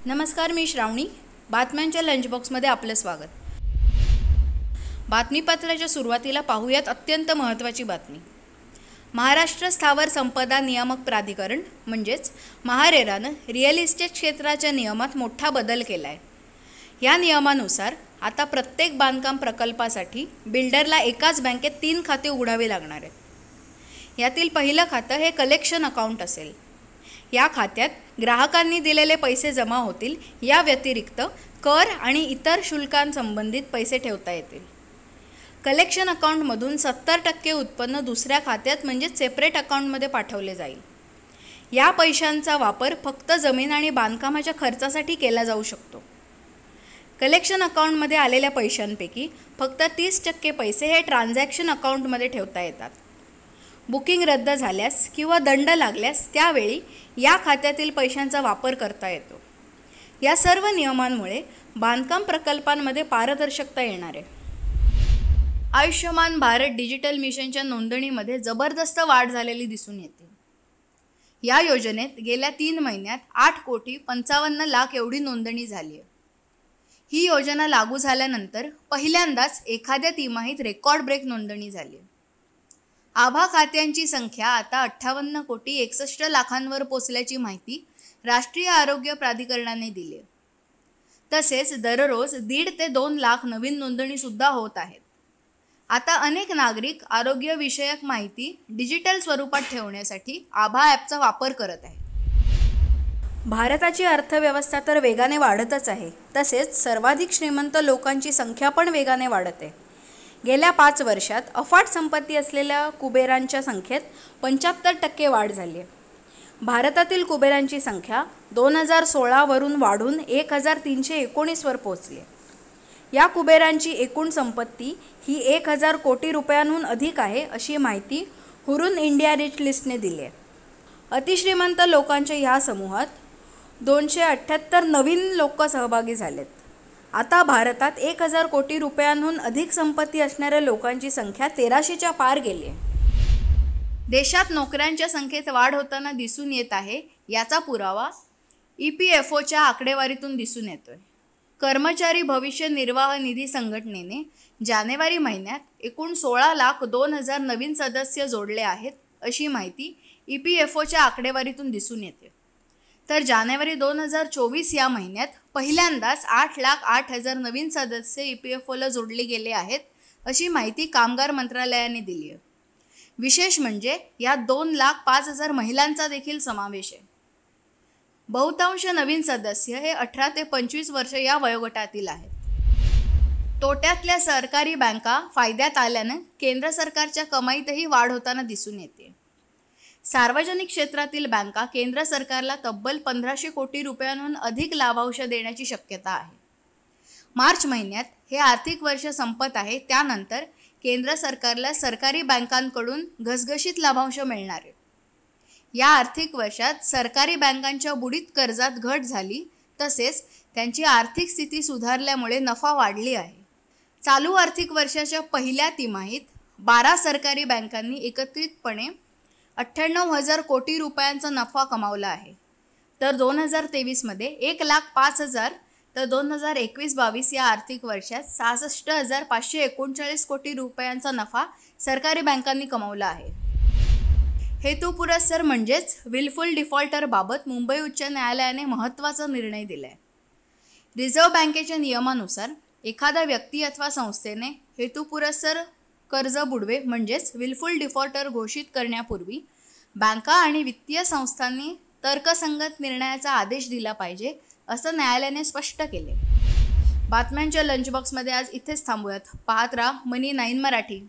नमस्कार, मी श्रावणी. बातम्यांच्या लंच बॉक्समध्ये आपलं स्वागत. बातमीपत्राच्या सुरुवातीला पाहूयात अत्यंत महत्त्वाची बातमी. महाराष्ट्र स्थावर संपदा नियामक प्राधिकरण म्हणजेच महारेरानं रिअल इस्टेट क्षेत्राच्या नियमात मोठा बदल केला आहे. या नियमानुसार आता प्रत्येक बांधकाम प्रकल्पासाठी बिल्डरला एकाच बँकेत 3 खाते उघडावे लागणार आहेत. यातील पहिलं खातं हे कलेक्शन अकाउंट असेल. या खात्यात ग्राहकांनी दिलेले पैसे जमा होतील. या व्यतिरिक्त कर आणि इतर शुल्कांसंबंधित पैसे ठेवता येतील. कलेक्शन अकाउंटमधून 70% उत्पन्न दुसऱ्या खात्यात म्हणजेच सेपरेट अकाउंटमध्ये पाठवले जाईल. या पैशांचा वापर फक्त जमीन आणि बांधकामाच्या खर्चासाठी केला जाऊ शकतो. कलेक्शन अकाउंटमध्ये आलेल्या पैशांपैकी फक्त 30% पैसे हे ट्रान्झॅक्शन अकाउंटमध्ये ठेवता येतात. बुकिंग रद्द झाल्यास किंवा दंड लागल्यास त्यावेळी या खात्यातील पैशांचा वापर करता येतो. या सर्व नियमांमुळे बांधकाम प्रकल्पांमध्ये पारदर्शकता येणार आहे. आयुष्यमान भारत डिजिटल मिशनच्या नोंदणीमध्ये जबरदस्त वाढ झालेली दिसून येते. या योजनेत गेल्या 3 महिन्यात 8,55,00,000 एवढी नोंदणी झाली आहे. ही योजना लागू झाल्यानंतर पहिल्यांदाच एखाद्या तिमाहीत रेकॉर्ड ब्रेक नोंदणी झाली. आभा खात्यांची संख्या आता 58,61,00,000 पोचल्याची माहिती राष्ट्रीय आरोग्य प्राधिकरणाने दिली. तसेच दररोज 1.5 ते 2 लाख नवीन नोंदणीसुद्धा होत आहेत. आता अनेक नागरिक आरोग्यविषयक माहिती डिजिटल स्वरूपात ठेवण्यासाठी आभा ॲपचा वापर करत आहेत. भारताची अर्थव्यवस्था तर वेगाने वाढतच आहे. तसेच सर्वाधिक श्रीमंत लोकांची संख्या पण वेगाने वाढत आहे. गेल्या 5 वर्षात अफाट संपत्ती असलेल्या कुबेरांच्या संख्येत 75% वाढ झाली आहे. भारतातील कुबेरांची संख्या 2016 वरून वाढून 1,319 वर पोहोचली आहे. या कुबेरांची एकूण संपत्ती ही 1,000 कोटी रुपयांहून अधिक आहे, अशी माहिती हुरून इंडिया रिच लिस्टने दिली आहे. अतिश्रीमंत लोकांच्या ह्या समूहात 278 नवीन लोक सहभागी झालेत. आता भारतात 1,000 कोटी रुपयांहून अधिक संपत्ती असणाऱ्या लोकांची संख्या 1300च्या पार गेली आहे. देशात नोकऱ्यांच्या संख्येत वाढ होताना दिसून येत आहे. याचा पुरावा EPFOच्या आकडेवारीतून दिसून येतोय. कर्मचारी भविष्य निर्वाह निधी संघटनेने जानेवारी महिन्यात एकूण 16,02,000 नवीन सदस्य जोडले आहेत, अशी माहिती EPFOच्या आकडेवारीतून दिसून येते. तर जानेवारी 2024 या महिन्यात पहिल्यांदाच 8,08,000 नवीन सदस्य EPFOला जोडले गेले आहेत, अशी माहिती कामगार मंत्रालयाने दिली आहे. विशेष म्हणजे यात 2,05,000 महिलांचा देखील समावेश आहे. बहुतांश नवीन सदस्य हे 18 ते 25 वर्ष या वयोगटातील आहेत. तोट्यातल्या सरकारी बँका फायद्यात आल्यानं केंद्र सरकारच्या कमाईतही वाढ होताना दिसून येते. सार्वजनिक क्षेत्रातील बँका केंद्र सरकारला तब्बल 1,500 कोटी रुपयांहून अधिक लाभांश देण्याची शक्यता आहे. मार्च महिन्यात हे आर्थिक वर्ष संपत आहे. त्यानंतर केंद्र सरकारला सरकारी बँकांकडून घसघशीत लाभांश मिळणार आहे. या आर्थिक वर्षात सरकारी बँकांच्या बुडीत कर्जात घट झाली. तसेच त्यांची आर्थिक स्थिती सुधारल्यामुळे नफा वाढली आहे. चालू आर्थिक वर्षाच्या पहिल्या तिमाहीत 12 सरकारी बँकांनी एकत्रितपणे 98,000 कोटी रुपयांचा नफा कमावला आहे. तर 2023मध्ये 1,05,000 तर 2021-22 या आर्थिक वर्षात 66,539 कोटी रुपयांचा नफा सरकारी बँकांनी कमावला आहे. हेतुपुरस्सर म्हणजेच विलफुल डिफॉल्टरबाबत मुंबई उच्च न्यायालयाने महत्त्वाचा निर्णय दिला आहे. रिझर्व्ह बँकेच्या नियमानुसार एखादा व्यक्ती अथवा संस्थेने हेतुपुरस्सर कर्ज बुडवे म्हणजेच विलफुल डिफॉल्टर घोषित करण्यापूर्वी बँका आणि वित्तीय संस्थांनी तर्कसंगत निर्णयाचा आदेश दिला पाहिजे, असं न्यायालयाने स्पष्ट केले. बातम्यांच्या लंच बॉक्समध्ये आज इथेच थांबूयात. पाहत राहा मनी 9 मराठी.